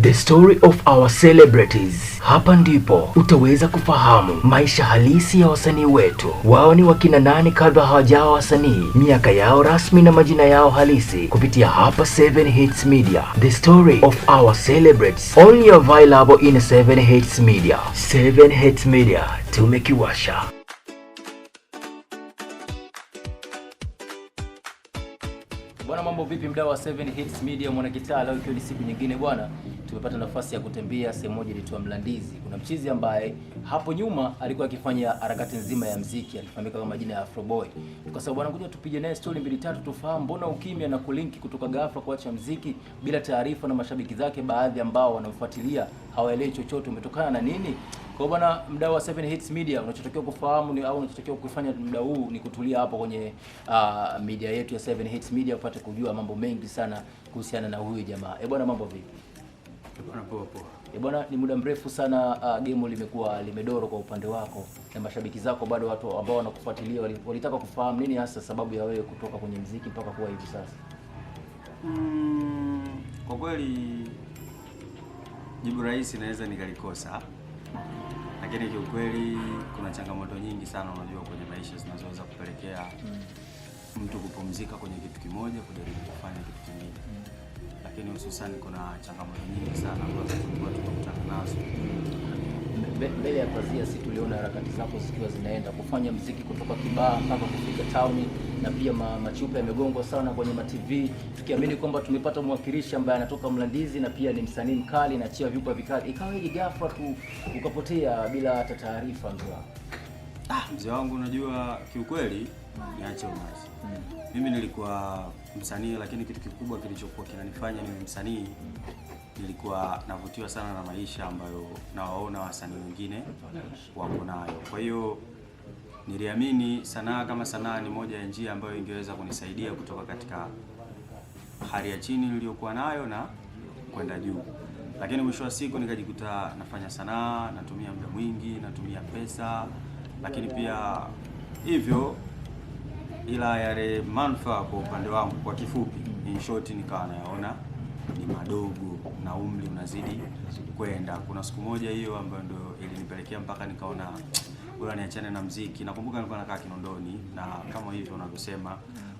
The story of our celebrities. Hapa ndipo utaweza kufahamu maisha halisi ya wasanii wetu. Wao ni wakina nani kabla hawajawa wasanii, miaka yao rasmi na majina yao halisi, kupitia hapa 7 Hits Media. The story of our celebrities, only available in 7 Hits Media. 7 Hits Media, tumekiwasha. Bwana, mambo vipi mdau wa 7 Hits Media mwana gitaa? Leo ikiwa ni siku nyingine bwana, tumepata nafasi ya kutembea sehemu moja inaitwa Mlandizi. Kuna mchizi ambaye hapo nyuma alikuwa akifanya harakati nzima ya muziki, alifahamika kama jina ya Afroboy. Tukasema bwana, ngoja tupige naye story mbili tatu tufahamu mbona ukimya na kulinki kutoka ghafla kuacha muziki bila taarifa, na mashabiki zake baadhi ambao wanamfuatilia hawaelewi chochote umetokana na nini. Kwa bwana mdau wa 7 Hits Media, unachotakiwa kufahamu ni au unachotakiwa kufanya muda huu ni kutulia hapo kwenye media yetu ya 7 Hits Media upate kujua mambo mengi sana kuhusiana na huyu jamaa. Bwana, mambo vipi? Bwana poa poa. Bwana, ni muda mrefu sana game limekuwa limedoro kwa upande wako na mashabiki zako, bado watu ambao wanakufuatilia walitaka kufahamu nini hasa sababu ya wewe kutoka kwenye muziki mpaka kuwa hivi sasa. Kwa kweli jibu rahisi naweza nikalikosa. Lakini kiukweli kuna changamoto nyingi sana unajua kwenye maisha zinazoweza kupelekea mtu kupumzika kwenye kitu kimoja kujaribu kufanya kitu kingine. Lakini hususan kuna changamoto nyingi sana ambazo tulikuwa tunakutana nazo. Mbele ya pazia si tuliona harakati zako zikiwa zinaenda kufanya muziki kutoka Kibaha mpaka kufika town, na pia machupa yamegongwa sana kwenye ma-TV, tukiamini kwamba tumepata mwakilishi ambaye anatoka Mlandizi na pia ni msanii mkali na achia vyupa vikali. Ikawa hii ghafla tu ukapotea bila hata taarifa mzee. Mzee wangu unajua kiukweli niache unazi. Mimi nilikuwa msanii, lakini kitu kikubwa kilichokuwa kinanifanya niwe msanii nilikuwa navutiwa sana na maisha ambayo nawaona wasanii wengine wako nayo. Kwa hiyo niliamini sanaa kama sanaa ni moja ya njia ambayo ingeweza kunisaidia kutoka katika hali ya chini niliyokuwa nayo na kwenda juu. Lakini mwisho wa siku nikajikuta nafanya sanaa, natumia muda mwingi, natumia pesa, lakini pia hivyo ila yale manufaa kwa upande wangu kwa kifupi, in short, nikawa nayaona ni madogo na umri unazidi kwenda. Kuna siku moja hiyo ambayo ndio ilinipelekea mpaka nikaona bora niachane na muziki. Nakumbuka nilikuwa nakaa Kinondoni na kama hivyo unavyosema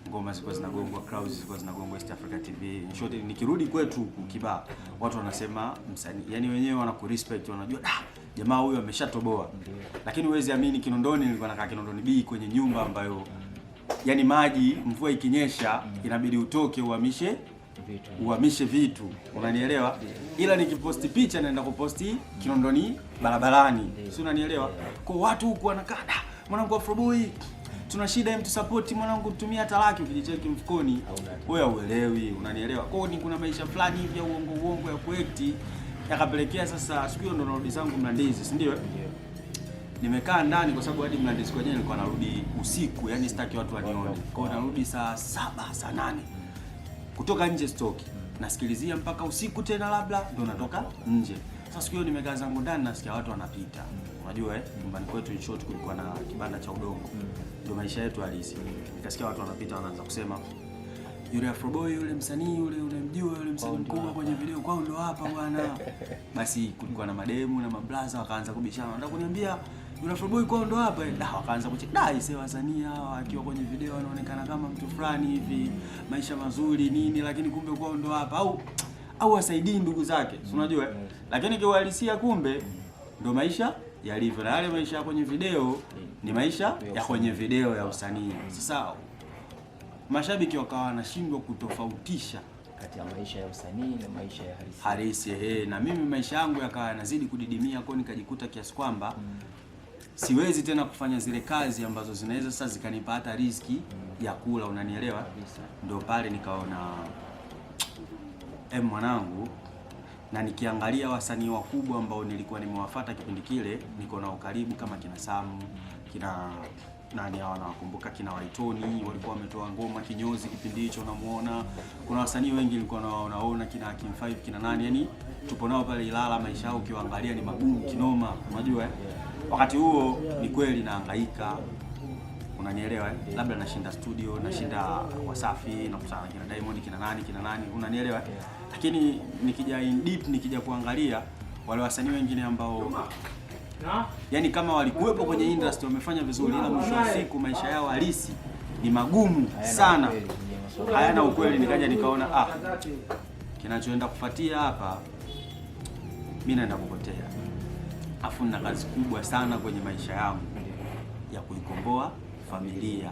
ngoma zilikuwa zinagongwa, crowds zilikuwa zinagongwa East Africa TV. In short, nikirudi kwetu Kibaha watu wanasema msanii, yani wenyewe wanakurespect, wanajua jamaa huyu ameshatoboa. Lakini huwezi amini, Kinondoni nilikuwa nakaa Kinondoni B kwenye nyumba ambayo yani maji mvua ikinyesha inabidi utoke uhamishe vitu, unanielewa? Ila nikiposti picha naenda kuposti Kinondoni barabarani, si unanielewa? Kwa watu huko wanakaa, mwanangu Afroboy tuna shida, mtu support mwanangu, tumia talaki, ukijicheki mfukoni wewe uelewi, unanielewa? Kwa hiyo kuna maisha fulani hivi ya uongo ya kuekti yakapelekea sasa siku hiyo ndo narudi zangu Mlandizi, si ndio? Nimekaa ndani kwa sababu hadi Mlandizi kwenyewe nilikuwa narudi usiku, yani sitaki watu wanione. Kwa hiyo narudi saa 7 saa 8. Kutoka nje stoki, nasikilizia mpaka usiku tena labda ndo natoka nje. Sasa siku hiyo nimekaa zangu ndani, nasikia watu wanapita. Unajua nyumbani kwetu in short kulikuwa na kibanda cha udongo. Ndio maisha yetu halisi. Nikasikia watu wanapita wanaanza kusema, yule Afroboy yule msanii yule unamjua yule msanii mkubwa kwenye video kwao ndo hapa bwana. Basi kulikuwa na mademu na mablaza wakaanza kubishana. Nataka kuniambia yule Afroboy kwao ndo hapa. Wakaanza kucheka. Ise wasanii hawa akiwa kwenye video wanaonekana kama mtu fulani hivi, maisha mazuri nini, lakini kumbe kwao ndo hapa au wasaidii ndugu zake. Si unajua? Lakini kiuhalisia kumbe ndo maisha yalivyo. Na yale maisha ya kwenye video ni maisha ya kwenye video ya usanii. Sasa mashabiki wakawa wanashindwa kutofautisha kati ya maisha ya usanii na maisha ya halisi. Na mimi maisha yangu yakawa yanazidi kudidimia, kwa nikajikuta kiasi kwamba siwezi tena kufanya zile kazi ambazo zinaweza sasa zikanipa hata riziki ya kula, unanielewa? Ndio pale nikaona mwanangu, na nikiangalia wasanii wakubwa ambao nilikuwa nimewafuata kipindi kile, niko nao karibu kama kina Sam, kina nani hawa nawakumbuka, kina Waitoni walikuwa wametoa ngoma kinyozi kipindi hicho, unamuona. Kuna wasanii wengi nilikuwa naona kina Kim 5 kina nani, yani tupo nao pale Ilala, maisha yao ukiangalia ni magumu kinoma, unajua wakati huo ni kweli nahangaika, unanielewa labda nashinda studio, nashinda Wasafi, nakutana na kina Diamond, kina nani, unanielewa lakini nikija in deep, nikija kuangalia wale wasanii wengine ambao yani kama walikuwepo kwenye industry wamefanya vizuri, ila mwisho wa siku maisha yao halisi ni magumu sana, hayana ukweli. Nikaja nikaona kinachoenda kufuatia hapa mimi naenda kupotea, afu nina kazi kubwa sana kwenye maisha yangu ya kuikomboa familia,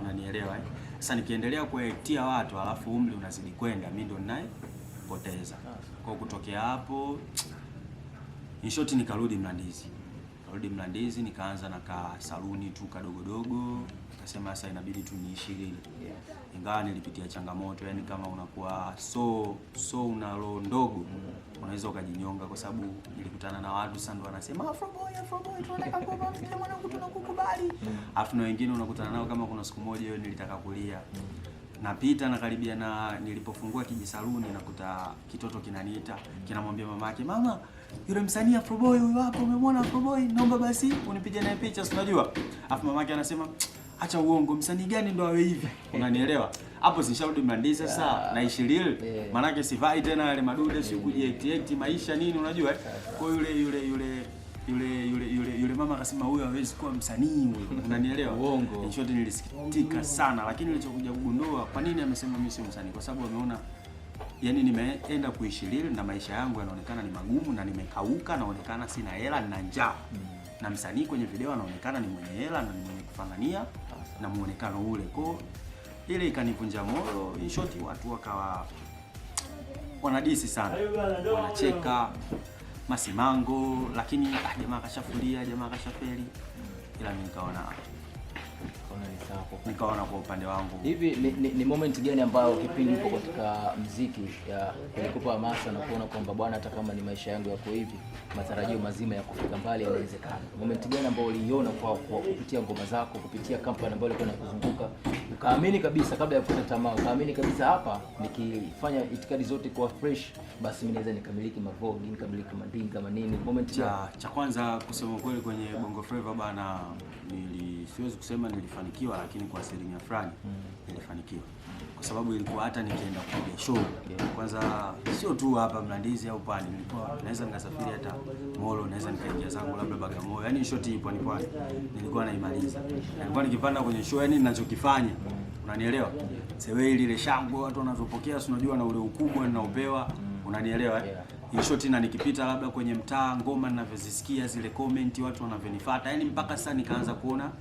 unanielewa Sasa nikiendelea kuetia watu alafu umri unazidi kwenda, mimi ndo ninayepoteza. Kwa kutokea hapo in short nikarudi Mlandizi, nikaanza na saluni tu kadogodogo, nikasema sasa inabidi tu niishi lile. Ingawa nilipitia changamoto, yani kama unakuwa so una roho ndogo unaweza ukajinyonga, kwa sababu nilikutana na watu sasa ndo wanasema Afro boy tunataka kuomba mzee mwanangu, tunakukubali. Alafu na wengine unakutana nao, kama kuna siku moja hiyo nilitaka kulia, napita na karibia na nilipofungua kijisaluni nakuta kitoto kinaniita, kinamwambia mamake, mama yule msanii Afro boy huyu hapo, umemwona Afro boy, naomba basi unipige naye picha, unajua. Alafu mamake anasema acha uongo, msanii gani ndo awe hivi, unanielewa? Hapo sisharudi Mlandizi sasa, naishi real, maana yake sivai tena yale madude, si kujiact maisha nini, unajua kwa yule mama akasema huyu hawezi kuwa msanii huyu, unanielewa? Uongo. In short nilisikitika sana, lakini nilichokuja kugundua kwa nini amesema mimi si msanii, kwa sababu ameona yani nimeenda kuishi real na maisha yangu yanaonekana ni magumu na nimekauka, naonekana sina hela, nina njaa. Na msanii kwenye video anaonekana ni mwenye hela na ni mwenye kufangania na muonekano ule. Kwa ile ikanivunja moyo. In short watu wakawa wanadisi sana, wanacheka masimango, lakini jamaa kashafulia, jamaa kashafeli. Ila mimi nikaona kwa upande wangu hivi ni moment gani ambayo kipindi uko katika muziki kulikupa hamasa na kuona kwamba bwana, hata kama ni maisha yangu yako hivi, matarajio mazima ya kufika mbali yanawezekana? Moment gani ambayo uliiona kwa kupitia ngoma zako, kupitia kampani ambayo ilikuwa inakuzunguka, ukaamini kabisa kabla ya kukata tamaa, ukaamini kabisa hapa nikifanya itikadi zote kwa fresh, basi mimi naweza nikamiliki mavogi, nikamiliki madinga manini? Moment cha kwanza kusema kweli kwenye Bongo Flava bana, siwezi kusema nilifanikiwa, lakini kwa asilimia fulani nilifanikiwa, kwa sababu ilikuwa hata nikienda kupiga show kwanza, sio tu hapa Mlandizi au Pwani, nilikuwa naweza nikasafiri hata Molo, naweza nikaingia zangu labda Bagamoyo, yani shoti ipo ni Pwani, nilikuwa naimaliza. Nilikuwa nikipanda kwenye show, yani ninachokifanya, unanielewa, sewe ile shangwe watu wanazopokea, si unajua, na ule ukubwa ninaopewa, unanielewa hiyo shoti, na nikipita labda kwenye mtaa, ngoma ninavyozisikia, zile comment watu wanavyonifuata, yani mpaka sasa nikaanza kuona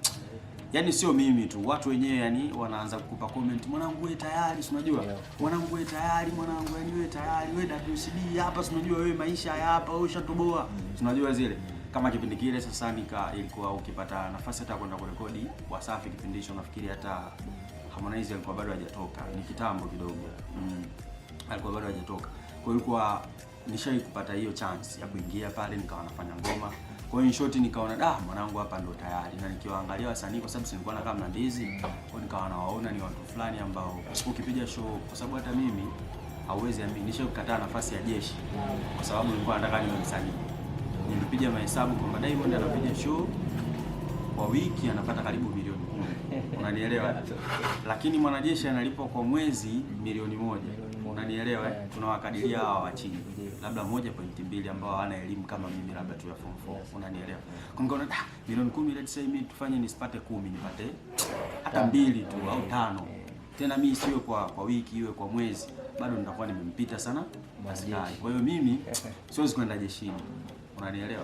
yani sio mimi tu, watu wenyewe yani wanaanza kukupa comment, mwanangu wewe tayari, si unajua, mwanangu wewe tayari, mwanangu yani wewe tayari, wewe WCB hapa, si unajua, wewe maisha hapa, wewe ushatoboa, si unajua zile. Kama kipindi kile sasa ilikuwa ukipata nafasi hata kwenda kurekodi Wasafi, kipindi hicho nafikiri hata Harmonize alikuwa bado hajatoka, ni kitambo kidogo, alikuwa bado hajatoka. Kwa hiyo ilikuwa nishai kupata hiyo chance ya kuingia pale, nikawa nafanya ngoma. Kwa hiyo in short nikaona mwanangu hapa ndo tayari, na nikiwaangalia wasanii, kwa sababu nilikuwa nakaa Mlandizi, kwa nikawa nawaona ni watu fulani ambao ukipiga show, kwa sababu hata mimi hauwezi amini, nishakukataa nafasi ya jeshi kwa sababu nilikuwa nataka niwe msanii. Nilipiga mahesabu kwamba Diamond anapiga show kwa wiki anapata karibu milioni 10, unanielewa, lakini mwanajeshi analipwa kwa mwezi milioni 1, unanielewa. Tunawakadiria hawa wa chini labda 1.2 ambao hawana elimu kama mimi, labda tu ya form 4, unanielewa. Kwa nikaona milioni 10, let's say mimi tufanye nisipate 10, nipate hata 2 tu au 5, tena mimi siwe kwa wiki, iwe kwa mwezi, bado nitakuwa nimempita sana askari. Kwa hiyo mimi siwezi kwenda jeshini, unanielewa.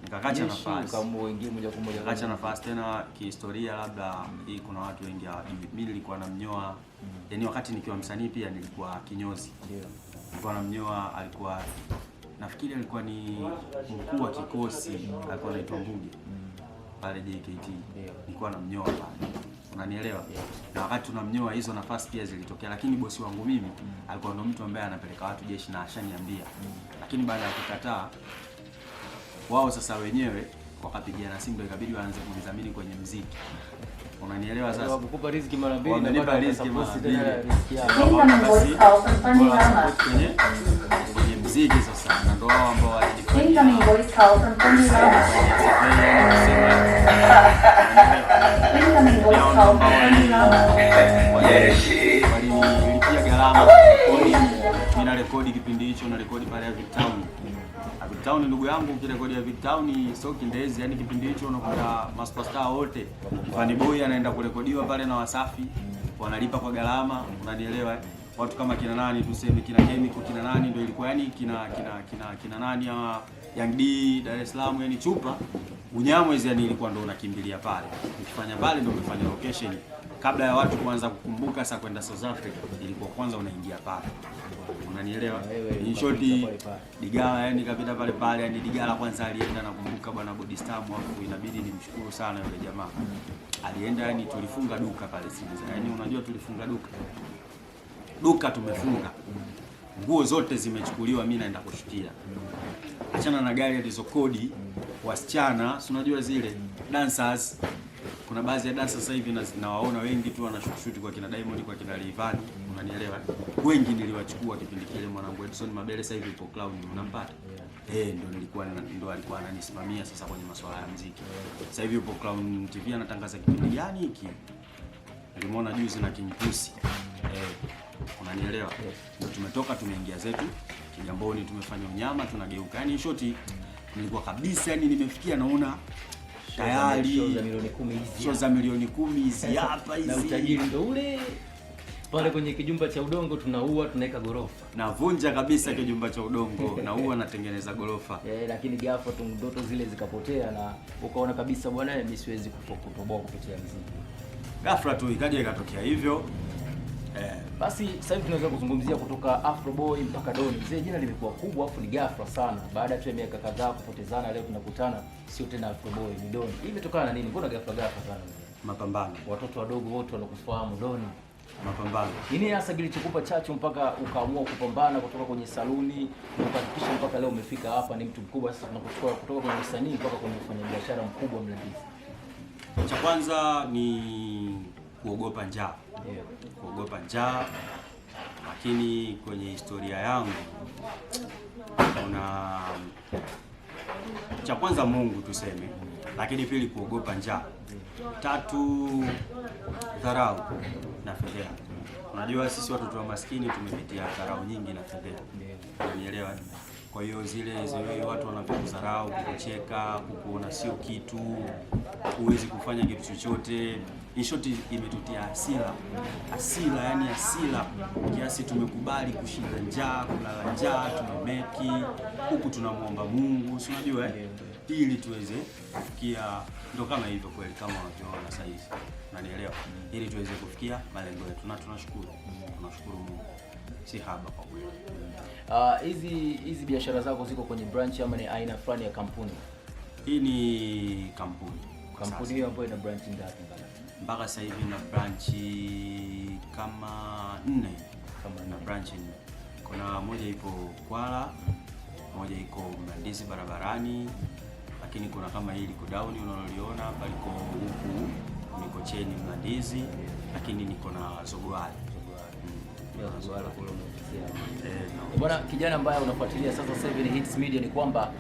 Nikakacha nafasi ukamuingia moja kwa moja, nikakacha nafasi tena. Kihistoria labda hii kuna watu wengi mimi nilikuwa namnyoa, yani wakati nikiwa msanii pia nilikuwa kinyozi, nilikuwa namnyoa, alikuwa nafikiri alikuwa ni mkuu wa kikosi, alikuwa anaitwa Mbuge pale JKT, nilikuwa namnyoa pale, unanielewa. Na wakati tunamnyoa hizo nafasi pia zilitokea, lakini bosi wangu mimi alikuwa ndo mtu ambaye anapeleka watu jeshi na ashaniambia, lakini baada ya kukataa wao sasa wenyewe wakapigiana simu, ikabidi waanze kunidhamini kwenye muziki, unanielewa. Sasa kukupa riziki mara mbili, wamenipa riziki mara mbili kwenye muziki sasa, na ndio wao ambao walijifanya Walinilipia gharama kodi, mimi na rekodi kipindi hicho, na rekodi pale ya Victown. Victown ndugu yangu, ukirekodi ya Victown sio kindezi, yani kipindi hicho unakuta superstar wote. Funny Boy anaenda kurekodiwa pale na Wasafi, wanalipa kwa gharama, unanielewa? Watu kama kina nani tuseme, kina Chemical, kina nani ndio ilikuwa yani kina nani ya Young D Dar es Salaam, yani Chupa Unyamwezi, yani ilikuwa ndio unakimbilia pale. Ukifanya pale ndio umefanya location. Kabla ya watu kuanza kukumbuka sasa kwenda South Africa, ilikuwa kwanza unaingia pale. Unanielewa? In short, Digala yani kapita pale pale, yani Digala kwanza alienda, nakumbuka bwana Body Star hapo, inabidi nimshukuru sana yule jamaa. Alienda yani tulifunga duka pale Sinza. Yani unajua tulifunga duka tumefunga. Nguo zote zimechukuliwa, mimi naenda kushutia. Achana na gari alizokodi wasichana, si unajua zile dancers. Kuna baadhi ya dancers sasa hivi nawaona wengi tu wanashoot kwa kina Diamond, kwa kina Rayvanny, unanielewa? Wengi niliwachukua kipindi kile, mwanangu Edson Mabele sasa hivi yupo Cloud, unampata? Ndo alikuwa ananisimamia sasa kwenye masuala ya muziki. Sasa hivi yupo Cloud TV anatangaza kipindi gani hiki? Nilimwona juzi na King Pussy. Unanielewa? Ndio tumetoka tumeingia zetu Kigamboni, tumefanya unyama, tunageuka. Yani shoti nilikuwa kabisa, yani nimefikia naona tayari show za milioni 10 hizi hapa hizi. Na utajiri ndio ule. Pale kwenye kijumba cha udongo tunaua, tunaweka gorofa. Navunja kabisa kijumba cha udongo, naua natengeneza gorofa. Lakini ghafla tu ndoto zile zikapotea na ukaona kabisa bwana, mimi siwezi kutoboa kupitia muziki. Ghafla tu ikaja ikatokea hivyo. Basi sasa hivi tunaweza kuzungumzia kutoka Afro Boy mpaka Doni. Mzee, jina limekuwa kubwa afu ni ghafla sana. Baada tu ya miaka kadhaa kupotezana, leo tunakutana, sio tena Afro Boy, ni Doni. Hii imetokana na nini? Mbona ghafla sana mzee? Mapambano. Watoto wadogo wote wanakufahamu Doni. Mapambano. Nini hasa kilichokupa chachu mpaka ukaamua kupambana kutoka kwenye saluni ukahakikisha mpaka leo umefika hapa, ni mtu mkubwa sasa, tunakuchukua kutoka kwenye usanii mpaka kwenye mfanyabiashara mkubwa Mlandizi? Cha kwanza ni kuogopa njaa. Kuogopa njaa, lakini kwenye historia yangu kuna cha kwanza Mungu tuseme, lakini pili kuogopa njaa, tatu dharau na fedheha. Unajua sisi watoto wa maskini tumepitia dharau nyingi na fedheha, unielewa? Kwa hiyo zile watu wanapokudharau, kukucheka, kukuona sio kitu, huwezi kufanya kitu chochote. In short imetutia hasira, yani hasira kiasi tumekubali kushinda njaa, kulala njaa, tumemeki huku tunamuomba Mungu, si unajua ili tuweze kufikia, ndo kama hivyo kweli kama unavyoona sasa hivi. Unanielewa? Ili tuweze kufikia malengo yetu, na tunashukuru Mungu. Si haba kwa kweli. Hizi biashara zako ziko kwenye branch ama ni aina fulani ya kampuni? Hii ni kampuni. Kampuni hiyo ambayo ina branch ngapi? Mpaka sasa hivi na branch kama 4. Na branch 4. Kuna moja ipo Kwala, moja iko Mlandizi barabarani, lakini kuna kama hili liko down unaloliona hapa, liko huku niko cheni Mlandizi, lakini niko na Zogwali. Bwana kijana ambaye unafuatilia sasa 7 Hits Media, ni kwamba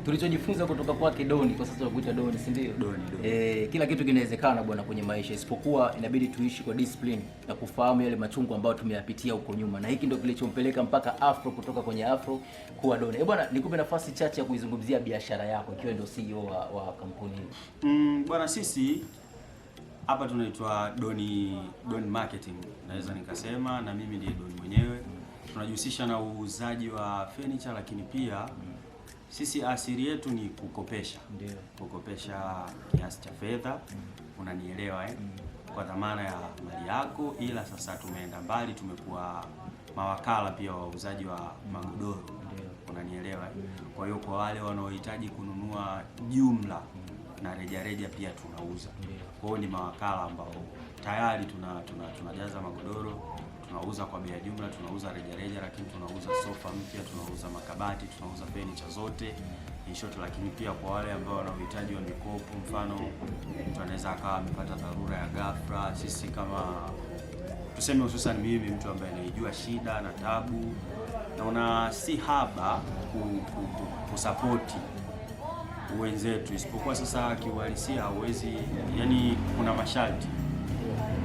tulichojifunza kutoka kwake Doni, kwa sasa tunakuita Doni, si ndio? Doni. Kila kitu kinawezekana bwana kwenye maisha, isipokuwa inabidi tuishi kwa discipline na kufahamu yale machungu ambayo tumeyapitia huko nyuma, na hiki ndio kilichompeleka mpaka Afro, kutoka kwenye Afro kuwa Doni. Bwana, nikupe nafasi chache ya kuizungumzia biashara yako ikiwa ndio CEO wa kampuni hii. Bwana, sisi hapa tunaitwa Doni Marketing, naweza nikasema, na mimi ndiye Doni mwenyewe. Tunajihusisha na uuzaji wa furniture, lakini pia sisi asili yetu ni kukopesha. Ndio. Kukopesha kiasi cha fedha, unanielewa kwa dhamana ya mali yako, ila sasa tumeenda mbali, tumekuwa mawakala pia wa uuzaji wa magodoro. Ndio. Unanielewa? Kwa hiyo kwa wale wanaohitaji kununua jumla na rejareja pia tunauza. Kwa hiyo ni mawakala ambao tayari tunajaza magodoro, tunauza kwa bei ya jumla, tunauza rejareja, lakini tunauza sofa mpya, tunauza makabati, tunauza furniture zote in short. Lakini pia kwa wale ambao wana uhitaji wa mikopo, mfano mtu anaweza akawa amepata dharura ya ghafla, sisi kama tuseme, hususan mimi mtu ambaye anaijua shida na tabu, naona si haba kusapoti wenzetu, isipokuwa sasa kiuhalisia hauwezi, yani kuna masharti,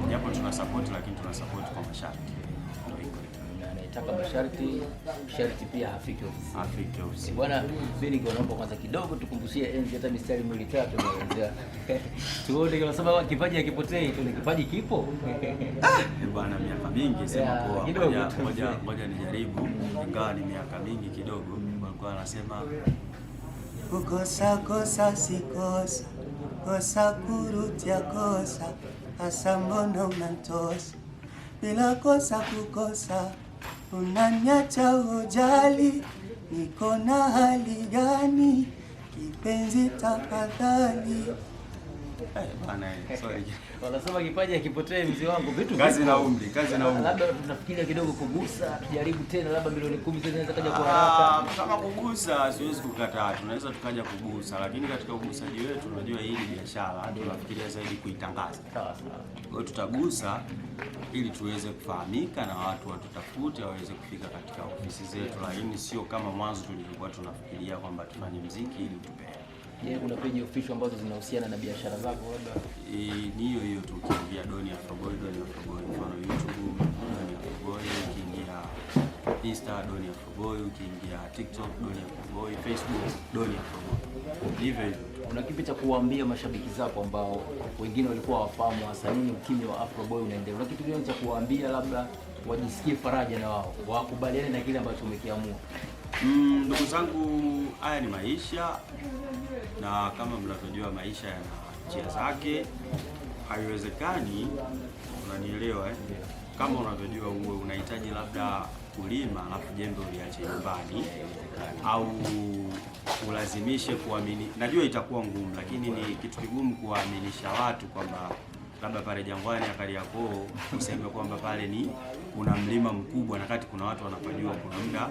japo tuna support lakini tuna support kwa masharti. Anayetaka masharti pia hafiki ofisi. Bwana Beni, naomba kwanza kidogo tukumbushie enzi hata mistari miwili tatu naanza. Tuone kama sababu kipaji hakipotei, tuna kipaji kipo. Bwana miaka mingi sema kwa moja nijaribu, ingawa ni miaka mingi kidogo. Walikuwa anasema kukosa si kosa, kosa kurudia kosa, hasa mbona unanitosa bila kosa kukosa, unaniacha ujali, niko na hali gani kipenzi tafadhali. Bana sorry. Wanasema kipaji hakipotei mzee wangu, vitu kazi na umri. Labda tunafikiria kidogo kugusa, tujaribu tena labda milioni 10 zinaweza kaja kwa haraka. Kama kugusa siwezi kukataa, tunaweza tukaja kugusa, lakini katika ugusaji wetu unajua hii ni biashara, tunafikiria zaidi kuitangaza. Sawa. Kwa hiyo tutagusa ili tuweze kufahamika na watu watutafute waweze kufika katika ofisi zetu, lakini sio kama mwanzo tulikuwa tunafikiria kwamba tufanye muziki ili tupee. Kuna page official ambazo zinahusiana na biashara zako labda? Ni hiyo tu, ukiingia Doni Afroboy, mfano YouTube Doni Afroboy, ukiingia Insta Doni Afroboy, ukiingia TikTok Doni Afroboy, Facebook Doni Afroboy. Hivyo una kipi cha kuwaambia mashabiki zako ambao wengine walikuwa hawafahamu hasa nini ukimya wa Afroboy unaendelea? Una kitu gani cha kuwaambia labda wajisikie faraja na wao wakubaliane na kile ambacho umekiamua? Ndugu zangu, haya ni maisha, na kama mnavyojua maisha yana njia zake. Haiwezekani, unanielewa Kama unavyojua uwe unahitaji labda kulima alafu jembe uliache nyumbani, au ulazimishe kuamini. Najua itakuwa ngumu, lakini ni kitu kigumu kuwaaminisha watu kwamba labda pale Jangwani ya Kariakoo useme kwamba pale ni kuna mlima mkubwa, na kati kuna watu wanapojua kuna muda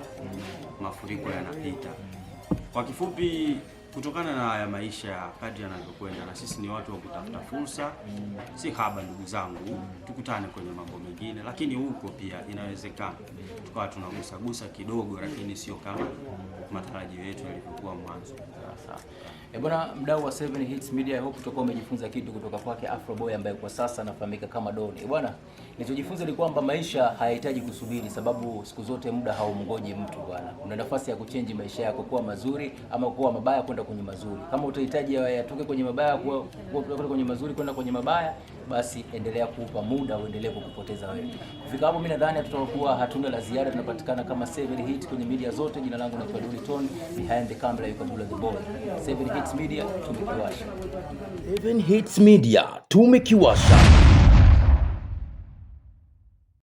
mafuriko yanapita. Kwa kifupi, kutokana na haya maisha kadri yanavyokwenda, na sisi ni watu wa kutafuta fursa, si haba ndugu zangu, tukutane kwenye mambo mengine, lakini huko pia inawezekana tukawa tunagusa kidogo, lakini sio kama matarajio yetu yalivyokuwa mwanzo. Bwana mdau wa 7 Hits Media, I hope utakuwa umejifunza kitu kutoka kwake Afroboy ambaye kwa sasa anafahamika kama Doni. Bwana, nilichojifunza ni kwamba maisha hayahitaji kusubiri, sababu siku zote muda haumngoji mtu bwana. Una nafasi ya kuchange maisha yako kuwa mazuri ama kuwa mabaya kwenda kwenye mazuri. Kama utahitaji yatoke kwenye mabaya kwenda kwenye mazuri kwenda kwenye mabaya, basi endelea kuupa muda, uendelee kukupoteza wewe. Kufika hapo mimi nadhani tutakuwa hatuna la ziada. Tunapatikana kama 7 Hits kwenye media zote. Jina langu ni Dully Tone, behind the camera yuko Dula the Boy. 7 Hits Media tumekiwasha. 7 Hits Media tumekiwasha.